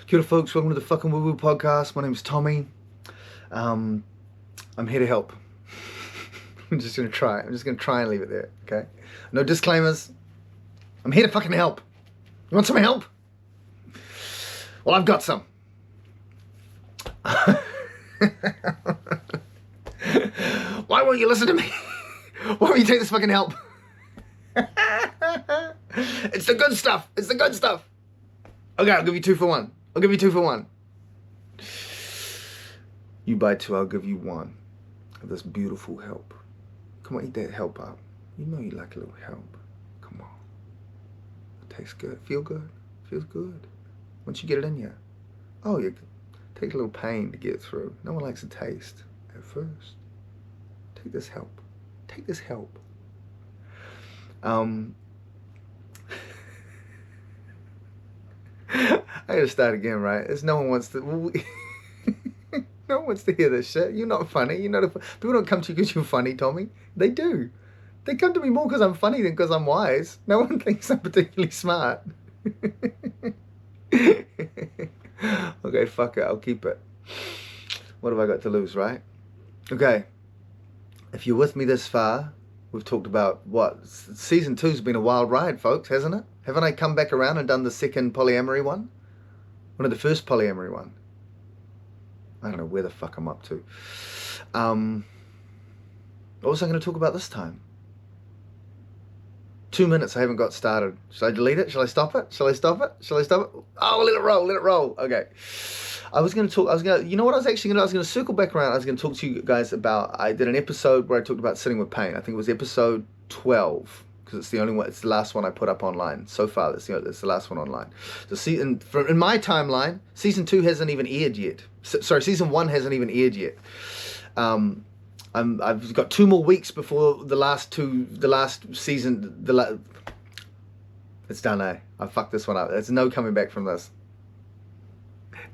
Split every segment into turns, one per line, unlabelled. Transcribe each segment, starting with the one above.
Kia ora, folks, welcome to the FWW Podcast. My name's Tommy. I'm here to help. I'm just going to try and leave it there, okay? No disclaimers. I'm here to fucking help. You want some help? Well, I've got some. Why won't you listen to me? Why won't you take this fucking help? It's the good stuff. It's the good stuff. Okay, I'll give you 2 for 1. You buy 2, I'll give you 1 of this beautiful help. Come on, eat that help up. You know you like a little help. Come on. It tastes good. Feels good. Once you get it in you. Oh, it takes a little pain to get through. No one likes the taste at first. Take this help. I gotta start again, right? No one wants to hear this shit. You're not funny. People don't come to you because you're funny, Tommy. They do. They come to me more because I'm funny than because I'm wise. No one thinks I'm particularly smart. Okay, fuck it. I'll keep it. What have I got to lose, right? Okay. If you're with me this far, we've talked about what? Season 2's been a wild ride, folks, hasn't it? Haven't I come back around and done the second polyamory one? One of the first polyamory one. I don't know where the fuck I'm up to. What was I going to talk about this time? 2 minutes, I haven't got started. Should I delete it? Shall I stop it? Oh, let it roll. Okay. You know what I was going to circle back around. I was going to talk to you guys about, I did an episode where I talked about sitting with pain. I think it was episode 12, because it's the only one, it's the last one I put up online. So far, it's the last one online. So in my timeline, season 2 hasn't even aired yet. Season 1 hasn't even aired yet. I've got 2 more weeks before the last season. It's done, eh? I fucked this one up. There's no coming back from this.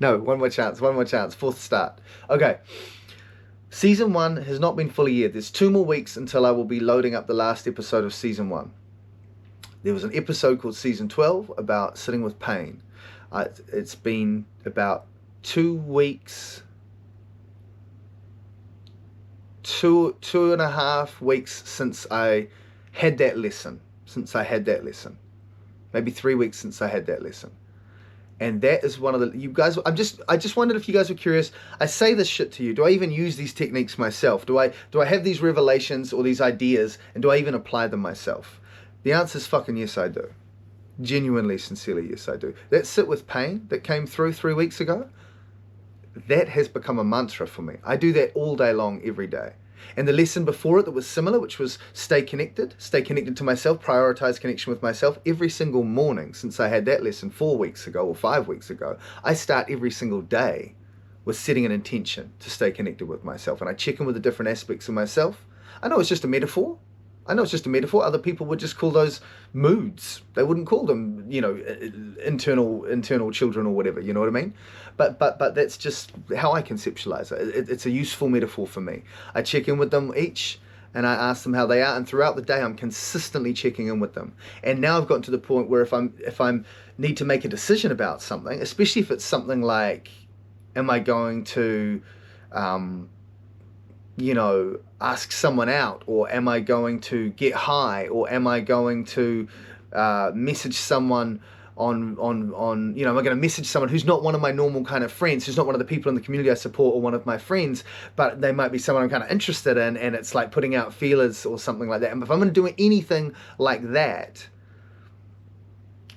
No, one more chance, 4th start. Okay, season 1 has not been fully aired. There's 2 more weeks until I will be loading up the last episode of season 1. There was an episode called season 12 about sitting with pain. It's been about 2 weeks, 2.5 weeks since I had that lesson. Maybe 3 weeks since I had that lesson. And that is one of the, you guys, I just wondered if you guys were curious. I say this shit to you. Do I even use these techniques myself? Do I have these revelations or these ideas, and do I even apply them myself? The answer is fucking yes, I do. Genuinely, sincerely, yes, I do. That sit with pain that came through 3 weeks ago, that has become a mantra for me. I do that all day long, every day. And the lesson before it that was similar, which was stay connected to myself, prioritize connection with myself. Every single morning since I had that lesson 4 weeks ago or 5 weeks ago, I start every single day with setting an intention to stay connected with myself. And I check in with the different aspects of myself. I know it's just a metaphor. Other people would just call those moods. They wouldn't call them, internal children or whatever, you know what I mean? But that's just how I conceptualize it. It's a useful metaphor for me. I check in with them each, and I ask them how they are, and throughout the day I'm consistently checking in with them. And now I've gotten to the point where if I'm need to make a decision about something, especially if it's something like, am I going to ask someone out, or am I going to get high, or am I going to message someone am I going to message someone who's not one of my normal kind of friends, who's not one of the people in the community I support or one of my friends, but they might be someone I'm kind of interested in, and it's like putting out feelers or something like that. And if I'm going to do anything like that,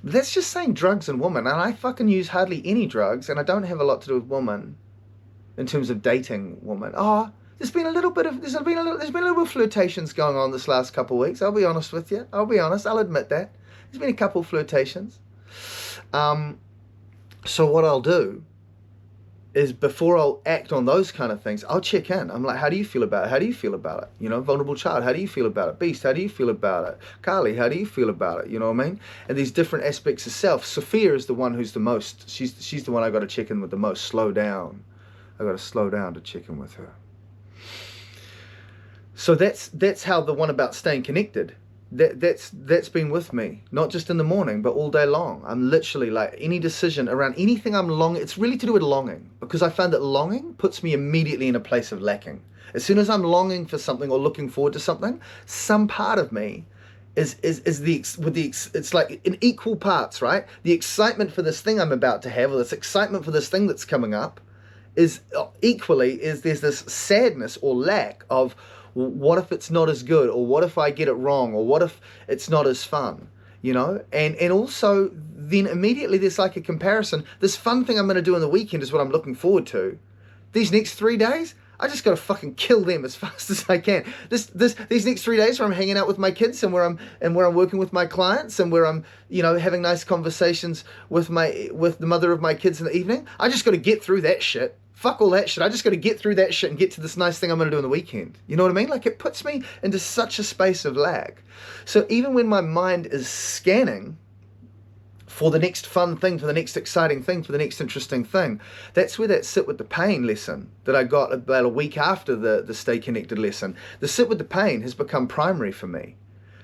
that's just saying drugs and women, and I fucking use hardly any drugs, and I don't have a lot to do with women in terms of dating women. There's been a little bit of flirtations going on this last couple of weeks. I'll be honest with you. I'll admit that. There's been a couple of flirtations. So what I'll do is, before I'll act on those kind of things, I'll check in. I'm like, how do you feel about it? Vulnerable child, how do you feel about it? Beast, how do you feel about it? Carly, how do you feel about it? You know what I mean? And these different aspects of self. Sophia is the one who's the most, she's the one I got to check in with the most. Slow down. I got to slow down to check in with her. So that's how the one about staying connected that's been with me, not just in the morning, but all day long. I'm literally like, any decision around anything I'm longing, it's really to do with longing, because I found that longing puts me immediately in a place of lacking. As soon as I'm longing for something or looking forward to something, some part of me it's like in equal parts, right? The excitement for this thing I'm about to have, or this excitement for this thing that's coming up, is equally, there's this sadness or lack of, what if it's not as good, or what if I get it wrong, or what if it's not as fun, and also then immediately there's like a comparison. This fun thing I'm going to do on the weekend is what I'm looking forward to. These next 3 days, I just got to fucking kill them as fast as I can. These next 3 days where I'm hanging out with my kids, and where I'm working with my clients, and where I'm having nice conversations with the mother of my kids in the evening, I just got to get through that shit. Fuck all that shit. I just got to get through that shit and get to this nice thing I'm going to do on the weekend. You know what I mean? Like, it puts me into such a space of lag. So even when my mind is scanning for the next fun thing, for the next exciting thing, for the next interesting thing, that's where that sit with the pain lesson that I got about a week after the Stay Connected lesson, the sit with the pain has become primary for me.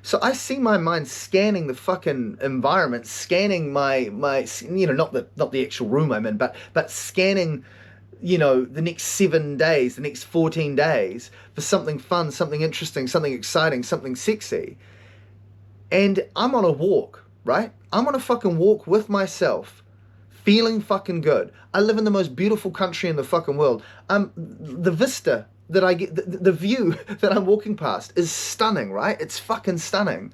So I see my mind scanning the fucking environment, scanning my not the actual room I'm in, but scanning the next 7 days, the next 14 days for something fun, something interesting, something exciting, something sexy. And I'm on a walk, right? I'm on a fucking walk with myself, feeling fucking good. I live in the most beautiful country in the fucking world. The vista that I get, the view that I'm walking past is stunning, right? It's fucking stunning.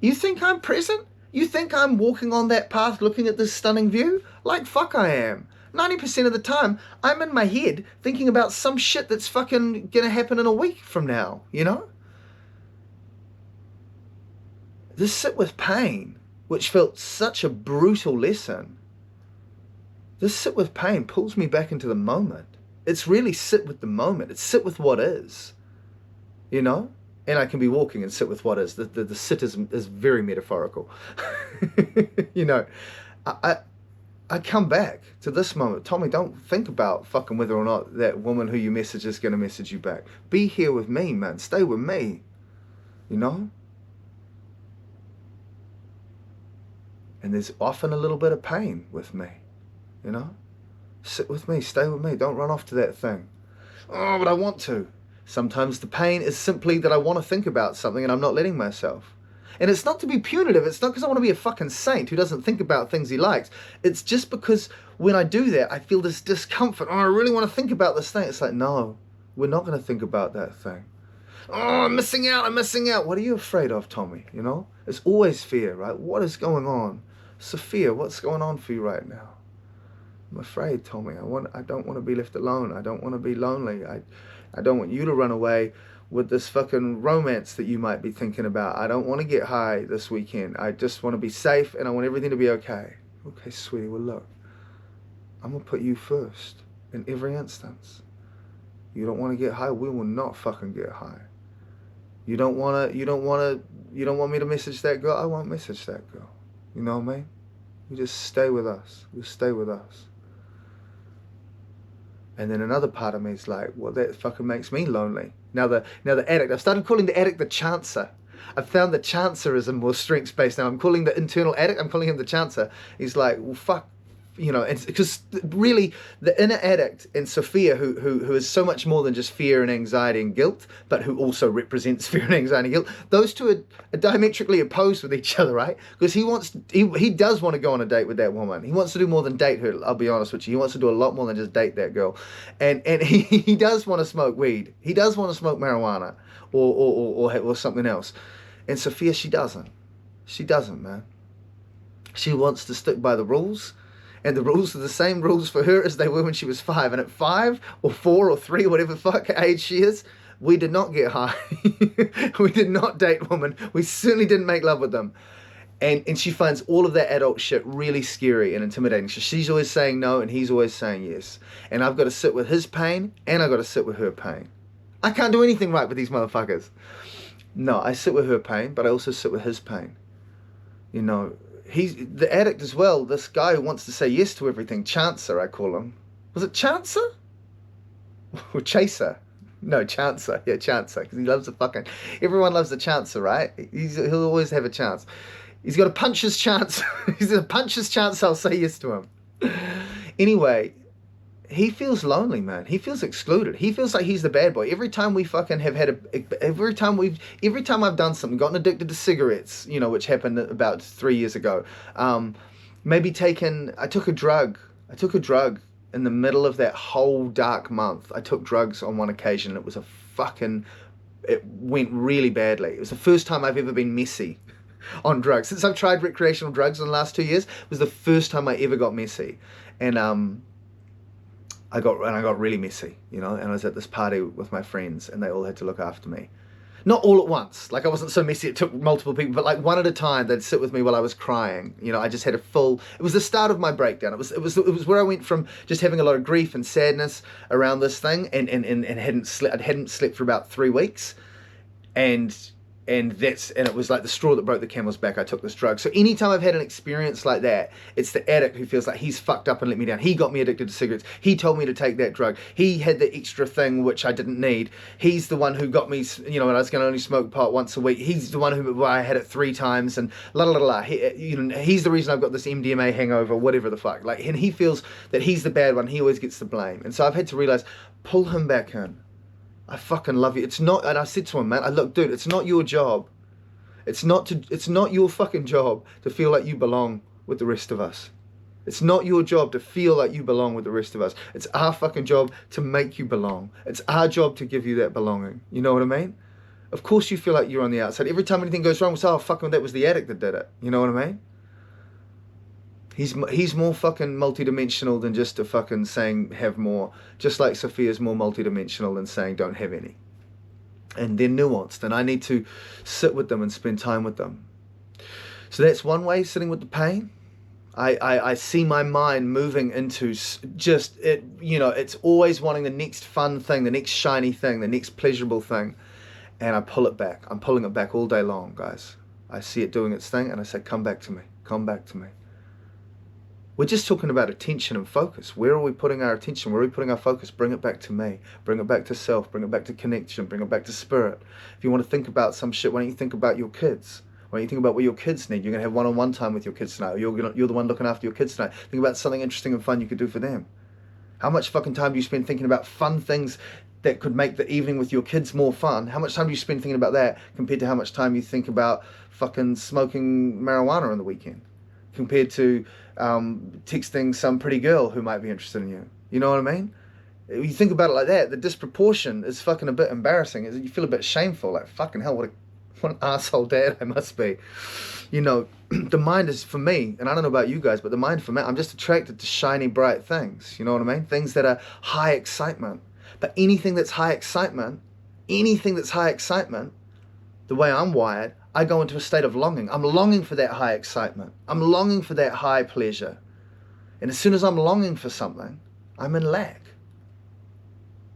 You think I'm present? You think I'm walking on that path looking at this stunning view? Like, fuck I am. 90% of the time, I'm in my head thinking about some shit that's fucking gonna happen in a week from now, This sit with pain, which felt such a brutal lesson, this sit with pain pulls me back into the moment. It's really sit with the moment. It's sit with what is, And I can be walking and sit with what is. The sit is very metaphorical. I come back to this moment. Tommy, don't think about fucking whether or not that woman who you message is going to message you back. Be here with me, man. Stay with me. And there's often a little bit of pain with me. Sit with me. Stay with me. Don't run off to that thing. Oh, but I want to. Sometimes the pain is simply that I want to think about something and I'm not letting myself. And it's not to be punitive. It's not because I want to be a fucking saint who doesn't think about things he likes. It's just because when I do that, I feel this discomfort. Oh, I really want to think about this thing. It's like, no, we're not going to think about that thing. Oh, I'm missing out. What are you afraid of, Tommy? It's always fear, right? What is going on? Sophia, what's going on for you right now? I'm afraid, Tommy. I don't want to be left alone. I don't want to be lonely. I don't want you to run away with this fucking romance that you might be thinking about. I don't want to get high this weekend. I just want to be safe and I want everything to be okay. Okay, sweetie, well look, I'm going to put you first in every instance. You don't want to get high, we will not fucking get high. You don't want me to message that girl, I won't message that girl. You know what I mean? You just stay with us. You stay with us. And then another part of me is like, well, that fucking makes me lonely. Now the addict, I've started calling the addict the chancer. I've found the chancer is a more strengths-based now. I'm calling the internal addict, I'm calling him the chancer. He's like, well, fuck, and because really the inner addict in Sophia, who is so much more than just fear and anxiety and guilt, but who also represents fear and anxiety and guilt, those two are diametrically opposed with each other, right? Because he does want to go on a date with that woman. He wants to do more than date her, I'll be honest with you. He wants to do a lot more than just date that girl. And he does want to smoke weed. He does want to smoke marijuana or something else. And Sophia, she doesn't. She doesn't, man. She wants to stick by the rules. And the rules are the same rules for her as they were when she was 5. And at 5 or 4 or 3, whatever fuck age she is, we did not get high. We did not date women. We certainly didn't make love with them. And she finds all of that adult shit really scary and intimidating. So she's always saying no and he's always saying yes. And I've got to sit with his pain and I've got to sit with her pain. I can't do anything right with these motherfuckers. No, I sit with her pain, but I also sit with his pain. He's the addict as well, this guy who wants to say yes to everything. Chancer, I call him. Was it Chancer? Or Chaser? No, Chancer. Yeah, Chancer. Because he loves a fucking... Everyone loves a Chancer, right? He'll always have a chance. He's got to punch his chance. He's going to punch his chance, I'll say yes to him. Anyway, he feels lonely, man. He feels excluded. He feels like he's the bad boy. Every time we fucking have had every time I've done something, gotten addicted to cigarettes, you know, which happened about 3 years ago. I took a drug in the middle of that whole dark month. I took drugs on one occasion. It went really badly. It was the first time I've ever been messy on drugs. Since I've tried recreational drugs in the last 2 years, it was the first time I ever got messy. And I got really messy, you know, and I was at this party with my friends and they all had to look after me. Not all at once. Like, I wasn't so messy it took multiple people, but like one at a time they'd sit with me while I was crying. You know, I just had it was the start of my breakdown. It was where I went from just having a lot of grief and sadness around this thing and hadn't slept for about 3 weeks. And it was like the straw that broke the camel's back. I took this drug. So anytime I've had an experience like that, it's the addict who feels like he's fucked up and let me down. He got me addicted to cigarettes. He told me to take that drug. He had the extra thing which I didn't need. He's the one who got me, you know, and I was going to only smoke pot once a week. He's the one who I had it 3 times and la la la la. He's the reason I've got this MDMA hangover, whatever the fuck. Like, and he feels that he's the bad one. He always gets the blame. And so I've had to realize, pull him back in. I fucking love you. It's not, and I said to him, man, look, dude, it's not your job. It's not your fucking job to feel like you belong with the rest of us. It's not your job to feel like you belong with the rest of us. It's our fucking job to make you belong. It's our job to give you that belonging. You know what I mean? Of course you feel like you're on the outside. Every time anything goes wrong, it's, oh, fucking, that was the addict that did it. You know what I mean? He's more fucking multidimensional than just a fucking saying have more. Just like Sophia's more multidimensional than saying don't have any. And they're nuanced, and I need to sit with them and spend time with them. So that's one way, sitting with the pain. I see my mind moving into just it. You know, it's always wanting the next fun thing, the next shiny thing, the next pleasurable thing, and I pull it back. I'm pulling it back all day long, guys. I see it doing its thing, and I say, come back to me, come back to me. We're just talking about attention and focus. Where are we putting our attention? Where are we putting our focus? Bring it back to me. Bring it back to self. Bring it back to connection. Bring it back to spirit. If you want to think about some shit, why don't you think about your kids? Why don't you think about what your kids need? You're going to have one-on-one time with your kids tonight. Or you're the one looking after your kids tonight. Think about something interesting and fun you could do for them. How much fucking time do you spend thinking about fun things that could make the evening with your kids more fun? How much time do you spend thinking about that compared to how much time you think about fucking smoking marijuana on the weekend? Compared to texting some pretty girl who might be interested in you. You know what I mean? You think about it like that, the disproportion is fucking a bit embarrassing. You feel a bit shameful, like, fucking hell, what an asshole dad I must be. You know, the mind is, for me, and I don't know about you guys, but the mind for me, I'm just attracted to shiny, bright things. You know what I mean? Things that are high excitement. But anything that's high excitement, the way I'm wired, I go into a state of longing. I'm longing for that high excitement. I'm longing for that high pleasure. And as soon as I'm longing for something, I'm in lack.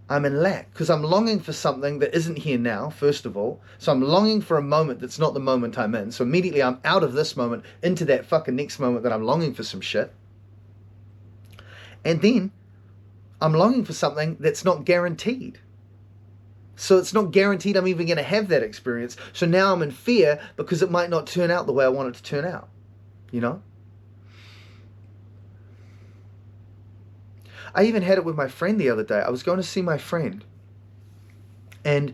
I'm in lack because I'm longing for something that isn't here now, first of all. So I'm longing for a moment that's not the moment I'm in. So immediately I'm out of this moment into that fucking next moment that I'm longing for some shit. And then I'm longing for something that's not guaranteed. So it's not guaranteed I'm even going to have that experience. So now I'm in fear because it might not turn out the way I want it to turn out. You know? I even had it with my friend the other day. I was going to see my friend. And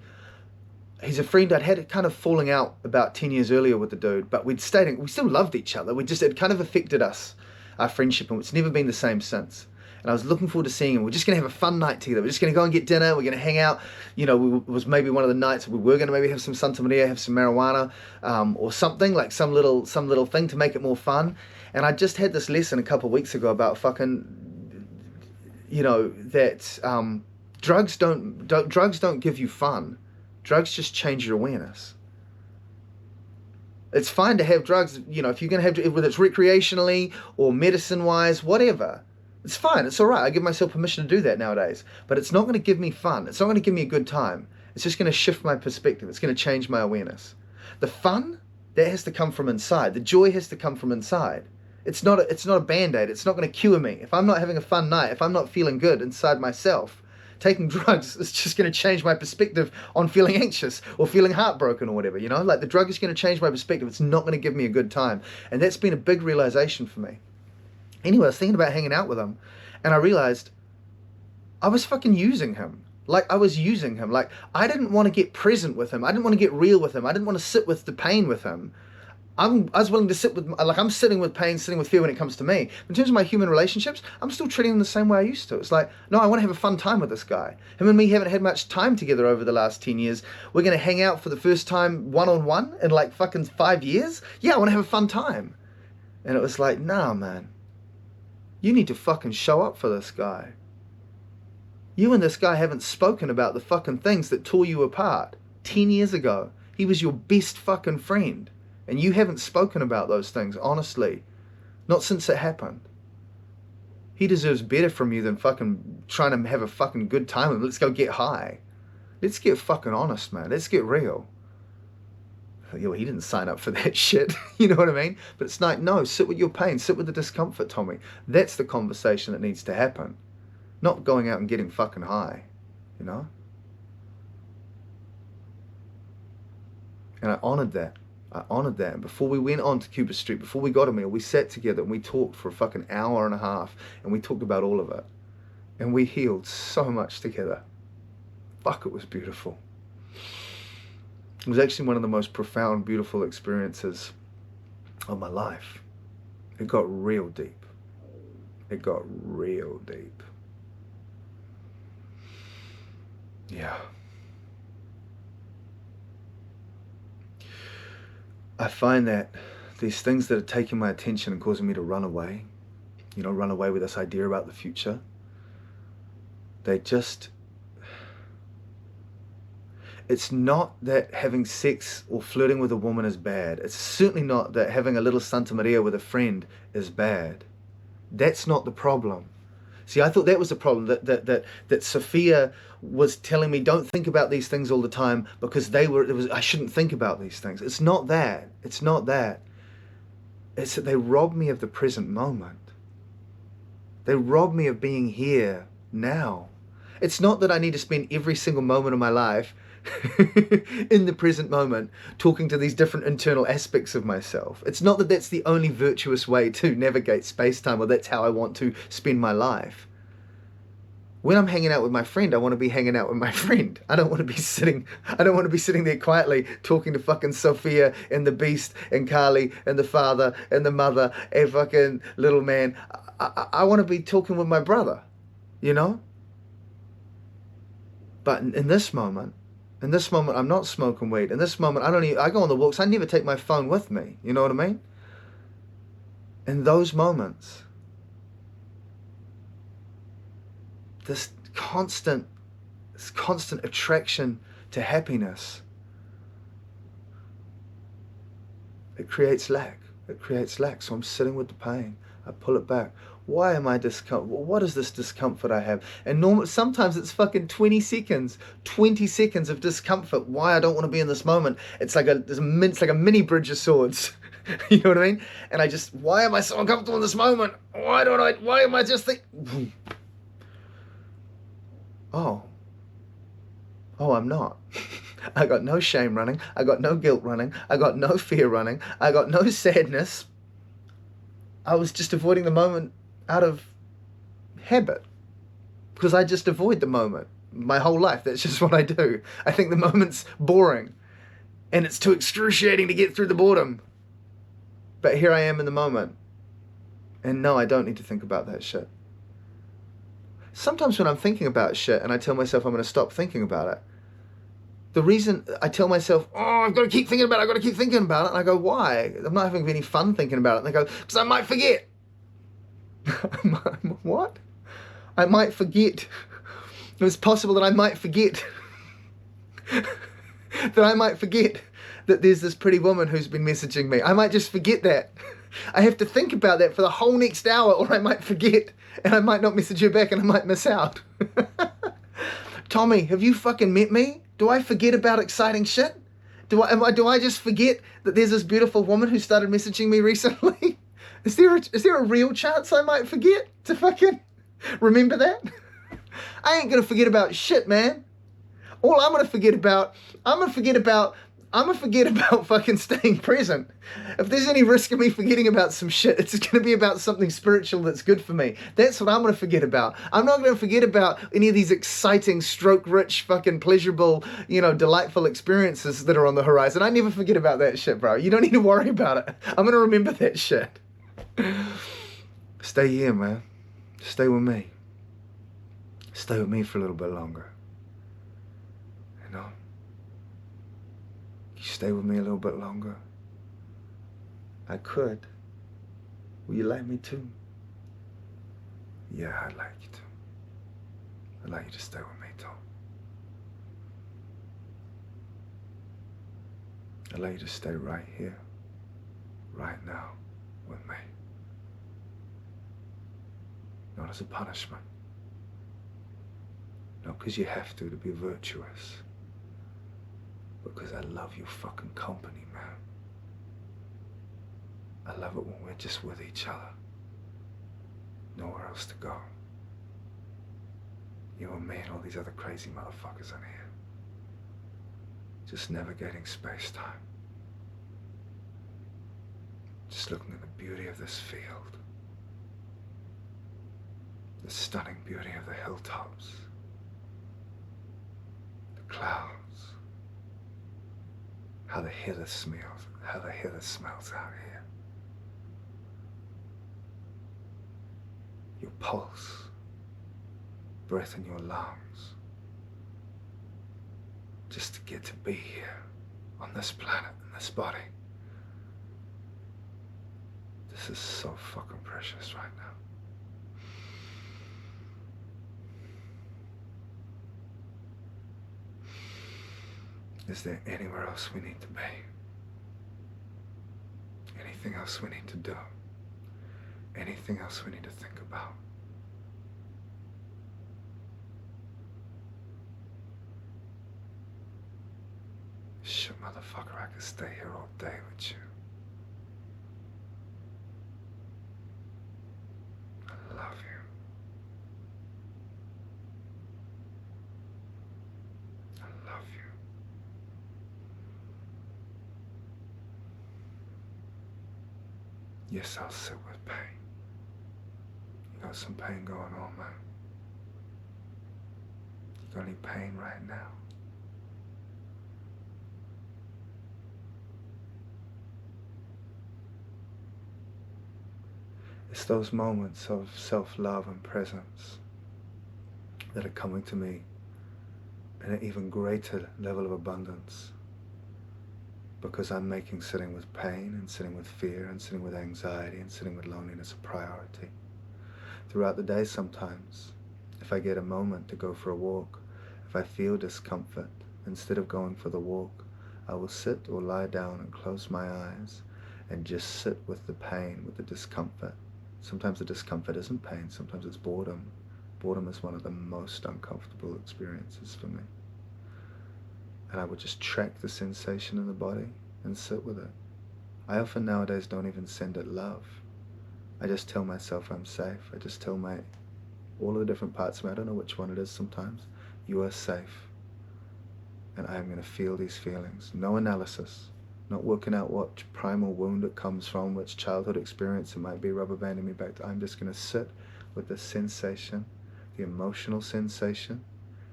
he's a friend I'd had it kind of falling out about 10 years earlier with the dude. But we still loved each other. It kind of affected us, our friendship. And it's never been the same since. And I was looking forward to seeing him. We're just going to have a fun night together. We're just going to go and get dinner. We're going to hang out. You know, it was maybe one of the nights we were going to maybe have some Santa Maria, have some marijuana, or something, like some little thing to make it more fun. And I just had this lesson a couple of weeks ago about fucking, you know, that drugs don't give you fun. Drugs just change your awareness. It's fine to have drugs, you know, if you're going to have, whether it's recreationally or medicine-wise, whatever. It's fine, it's all right. I give myself permission to do that nowadays. But it's not going to give me fun. It's not going to give me a good time. It's just going to shift my perspective. It's going to change my awareness. The fun, that has to come from inside. The joy has to come from inside. It's not a Band-Aid. It's not going to cure me. If I'm not having a fun night, if I'm not feeling good inside myself, taking drugs is just going to change my perspective on feeling anxious or feeling heartbroken or whatever, you know? Like, the drug is going to change my perspective. It's not going to give me a good time. And that's been a big realization for me. Anyway, I was thinking about hanging out with him, and I realized I was fucking using him. Like, I was using him. Like, I didn't want to get present with him. I didn't want to get real with him. I didn't want to sit with the pain with him. I was willing to sit with, like, I'm sitting with pain, sitting with fear when it comes to me. In terms of my human relationships, I'm still treating them the same way I used to. It's like, no, I want to have a fun time with this guy. Him and me haven't had much time together over the last 10 years. We're going to hang out for the first time one-on-one in like fucking 5 years. Yeah, I want to have a fun time. And it was like, nah, man. You need to fucking show up for this guy. You and this guy haven't spoken about the fucking things that tore you apart 10 years ago. He was your best fucking friend. And you haven't spoken about those things, honestly. Not since it happened. He deserves better from you than fucking trying to have a fucking good time with him. Let's go get high. Let's get fucking honest, man. Let's get real. Yo, he didn't sign up for that shit. You know what I mean? But it's like, no, sit with your pain. Sit with the discomfort, Tommy. That's the conversation that needs to happen. Not going out and getting fucking high. You know? And I honored that. I honored that. And before we went on to Cuba Street, before we got a meal, we sat together and we talked for a fucking hour and a half. And we talked about all of it. And we healed so much together. Fuck, it was beautiful. It was actually one of the most profound, beautiful experiences of my life. It got real deep. It got real deep. Yeah. I find that these things that are taking my attention and causing me to run away, you know, run away with this idea about the future, they just... It's not that having sex or flirting with a woman is bad. It's certainly not that having a little Santa Maria with a friend is bad. That's not the problem. See, I thought that was the problem, that Sophia was telling me, don't think about these things all the time because I shouldn't think about these things. It's not that. It's not that. It's that they rob me of the present moment. They rob me of being here now. It's not that I need to spend every single moment of my life in the present moment talking to these different internal aspects of myself. It's not that that's the only virtuous way to navigate space-time, or that's how I want to spend my life. When I'm hanging out with my friend, I want to be hanging out with my friend. I don't want to be sitting there quietly talking to fucking Sophia and the beast and Carly and the father and the mother and fucking little man. I want to be talking with my brother, you know? But in this moment, I'm not smoking weed. In this moment, I go on the walks. I never take my phone with me. You know what I mean? In those moments, this constant attraction to happiness, it creates lack. So I'm sitting with the pain. I pull it back. Why am I discomfort? What is this discomfort I have? And sometimes it's fucking 20 seconds of discomfort. Why I don't want to be in this moment. It's like a mini Bridge of Swords. You know what I mean? And why am I so uncomfortable in this moment? Why am I just thinking? Oh, I'm not. I got no shame running. I got no guilt running. I got no fear running. I got no sadness. I was just avoiding the moment out of habit, because I just avoid the moment my whole life. That's just what I do. I think the moment's boring and it's too excruciating to get through the boredom. But here I am in the moment. And no, I don't need to think about that shit. Sometimes when I'm thinking about shit and I tell myself I'm going to stop thinking about it, the reason I tell myself, I've got to keep thinking about it, and I go, why? I'm not having any fun thinking about it. And they go, because I might forget. What? I might forget. It's possible that I might forget. That there's this pretty woman who's been messaging me. I might just forget that. I have to think about that for the whole next hour, or I might forget, and I might not message her back, and I might miss out. Tommy, have you fucking met me? Do I forget about exciting shit? Do I just forget that there's this beautiful woman who started messaging me recently? Is there a real chance I might forget to fucking remember that? I ain't gonna forget about shit, man. All I'm gonna forget about fucking staying present. If there's any risk of me forgetting about some shit, it's gonna be about something spiritual that's good for me. That's what I'm gonna forget about. I'm not gonna forget about any of these exciting, stroke-rich, fucking pleasurable, delightful experiences that are on the horizon. I never forget about that shit, bro. You don't need to worry about it. I'm gonna remember that shit. Stay here, man. Stay with me. Stay with me for a little bit longer. You stay with me a little bit longer? I could. Will you like me to? Yeah, I'd like you to. I'd like you to stay with me too. I'd like you to stay right here, right now, with me. Not as a punishment. Not because you have to be virtuous. Because I love your fucking company, man. I love it when we're just with each other. Nowhere else to go. You and me and all these other crazy motherfuckers in here. Just navigating space-time. Just looking at the beauty of this field. The stunning beauty of the hilltops. The clouds. How the heather smells out here. Your pulse, breath in your lungs. Just to get to be here on this planet, in this body. This is so fucking precious right now. Is there anywhere else we need to be? Anything else we need to do? Anything else we need to think about? Shit, motherfucker, I could stay here all day with you. I love you. I love you. Yes, I'll sit with pain. You got some pain going on, man. You got any pain right now? It's those moments of self-love and presence that are coming to me in an even greater level of abundance. Because I'm making sitting with pain and sitting with fear and sitting with anxiety and sitting with loneliness a priority. Throughout the day sometimes, if I get a moment to go for a walk, if I feel discomfort, instead of going for the walk, I will sit or lie down and close my eyes and just sit with the pain, with the discomfort. Sometimes the discomfort isn't pain, sometimes it's boredom. Boredom is one of the most uncomfortable experiences for me. And I would just track the sensation in the body and sit with it. I often nowadays don't even send it love. I just tell myself I'm safe. I just tell all of the different parts of me, I don't know which one it is sometimes, you are safe. And I am going to feel these feelings. No analysis. Not working out what primal wound it comes from, which childhood experience it might be rubber banding me back to. I'm just going to sit with the sensation, the emotional sensation,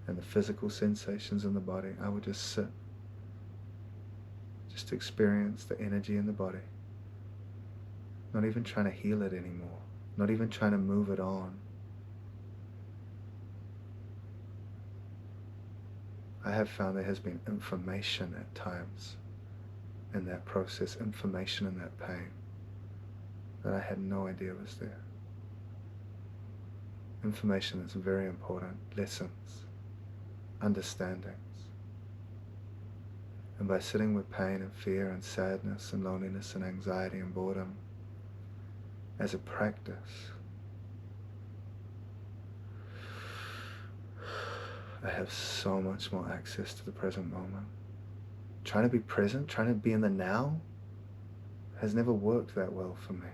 and the physical sensations in the body. I would just sit. Just to experience the energy in the body. Not even trying to heal it anymore. Not even trying to move it on. I have found there has been information at times in that process, information in that pain that I had no idea was there. Information that's very important, lessons, understandings. And by sitting with pain and fear and sadness and loneliness and anxiety and boredom as a practice, I have so much more access to the present moment. Trying to be present, trying to be in the now, has never worked that well for me.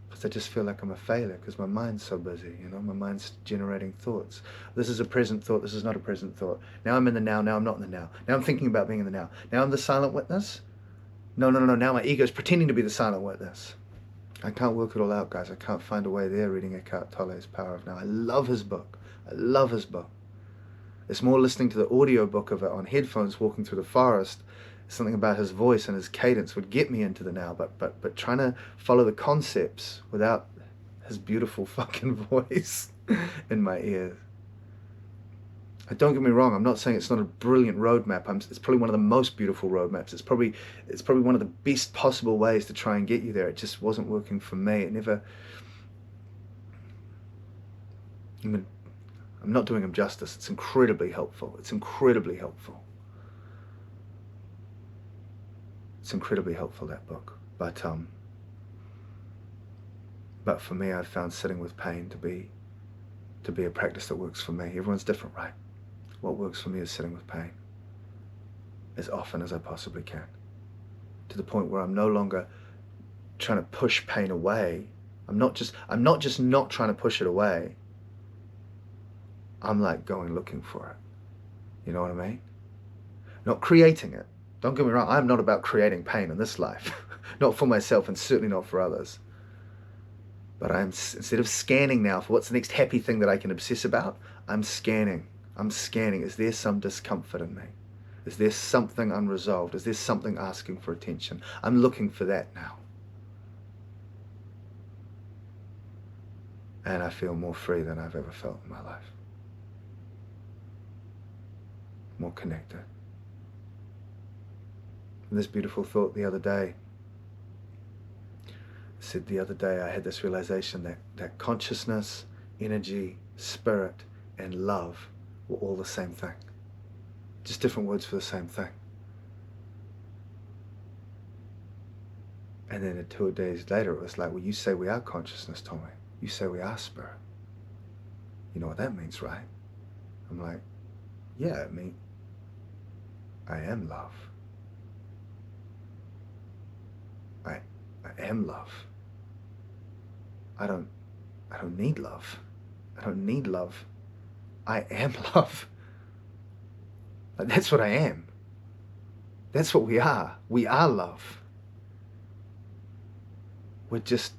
But because I just feel like I'm a failure because my mind's so busy, my mind's generating thoughts. This is a present thought, this is not a present thought. Now I'm in the now I'm not in the now. Now I'm thinking about being in the now. Now I'm the silent witness. No, now my ego's pretending to be the silent witness. I can't work it all out, guys. I can't find a way there reading Eckhart Tolle's Power of Now. I love his book. It's more listening to the audio book of it on headphones walking through the forest. Something about his voice and his cadence would get me into the now, but trying to follow the concepts without his beautiful fucking voice in my ears. Don't get me wrong, I'm not saying it's not a brilliant roadmap. It's probably one of the most beautiful roadmaps. It's probably one of the best possible ways to try and get you there. It just wasn't working for me. I'm not doing him justice. It's incredibly helpful. It's incredibly helpful, that book. But for me, I've found sitting with pain to be a practice that works for me. Everyone's different, right? What works for me is sitting with pain as often as I possibly can, to the point where I'm no longer trying to push pain away. I'm not just not trying to push it away. I'm like going looking for it. You know what I mean? Not creating it. Don't get me wrong, I'm not about creating pain in this life. Not for myself and certainly not for others. But instead of scanning now for what's the next happy thing that I can obsess about, I'm scanning. Is there some discomfort in me? Is there something unresolved? Is there something asking for attention? I'm looking for that now. And I feel more free than I've ever felt in my life. More connected. And this beautiful thought the other day, I had this realization that consciousness, energy, spirit, and love were all the same thing. Just different words for the same thing. And then 2 days later, it was like, well, you say we are consciousness, Tommy. You say we are spirit. You know what that means, right? I'm like, yeah, I am love. I am love. I don't need love. I don't need love. I am love. That's what I am. That's what we are. We are love. That's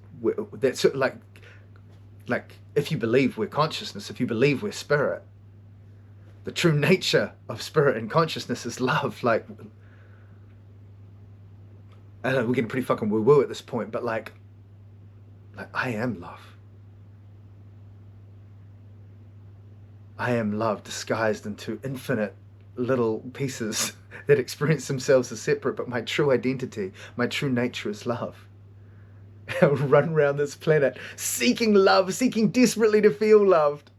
like if you believe we're consciousness, if you believe we're spirit, the true nature of spirit and consciousness is love. Like, I don't know, we're getting pretty fucking woo-woo at this point, but like I am love. I am love disguised into infinite little pieces that experience themselves as separate, but my true identity, my true nature is love. I run around this planet seeking love, seeking desperately to feel loved.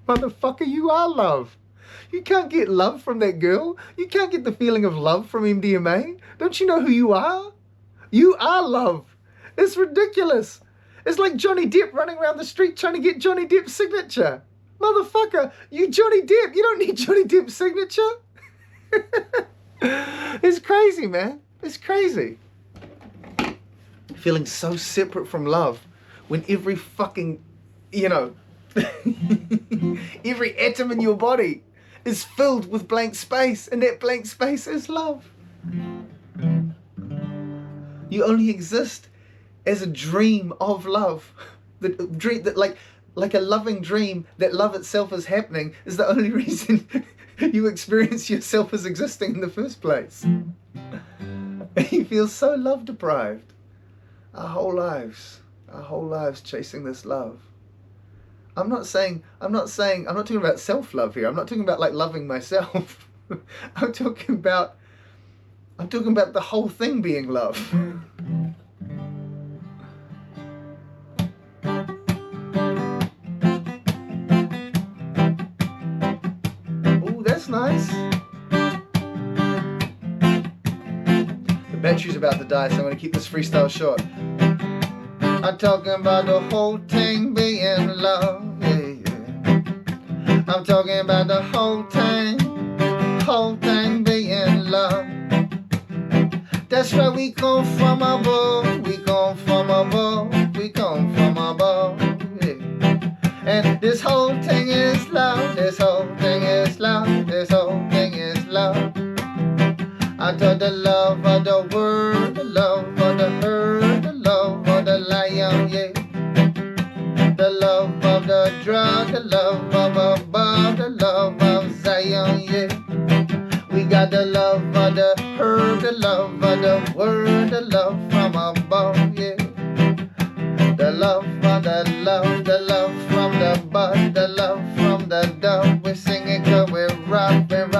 Motherfucker, you are love. You can't get love from that girl. You can't get the feeling of love from MDMA. Don't you know who you are? You are love. It's ridiculous. It's like Johnny Depp running around the street trying to get Johnny Depp's signature. Motherfucker, you Johnny Depp. You don't need Johnny Depp's signature. It's crazy, man. It's crazy. Feeling so separate from love when every fucking, every atom in your body is filled with blank space, and that blank space is love. You only exist as a dream of love. The dream that like a loving dream, that love itself is happening is the only reason you experience yourself as existing in the first place. You feel so love deprived. Our whole lives chasing this love. I'm not talking about self-love here. I'm not talking about like loving myself. I'm talking about the whole thing being love. Oh, that's nice. The battery's about to die, so I'm going to keep this freestyle short. I'm talking about the whole thing being love, yeah. I'm talking about the whole thing being love. That's right, we come from above, And this whole thing is love. This whole thing is love. This whole thing is love. I thought the love of the world, the love of the herd, the love of the lion, yeah. The love of the drug, the love of above, the love of Zion, yeah. We got the love of the herb, the love of the word, the love from above, yeah. The love from the love from the bud, the love from the dove. We're singing 'cause we're rapping,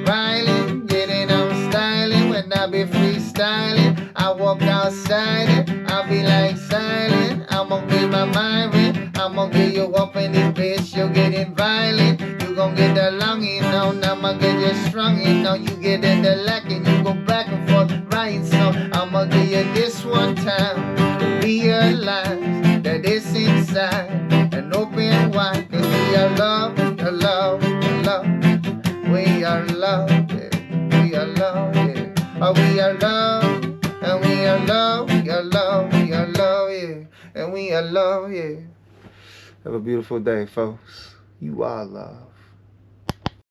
riley, getting on styling. When I be freestyling, I walk outside it, I be like silent. I'm gonna get my mind right, I'm gonna get you up in this bitch, you're getting violent. You gon' get the longing, now I'ma get you strung in. Now you get in the lacking, you go back and forth, right? So I'ma give you this one time to realize that it's inside and open wide. 'Cause we are love, love, love. We are love, yeah. We are love, yeah. Oh, we are love, and we are love, we are love, we are love, yeah. And we are love, yeah. Have a beautiful day, folks. You are love.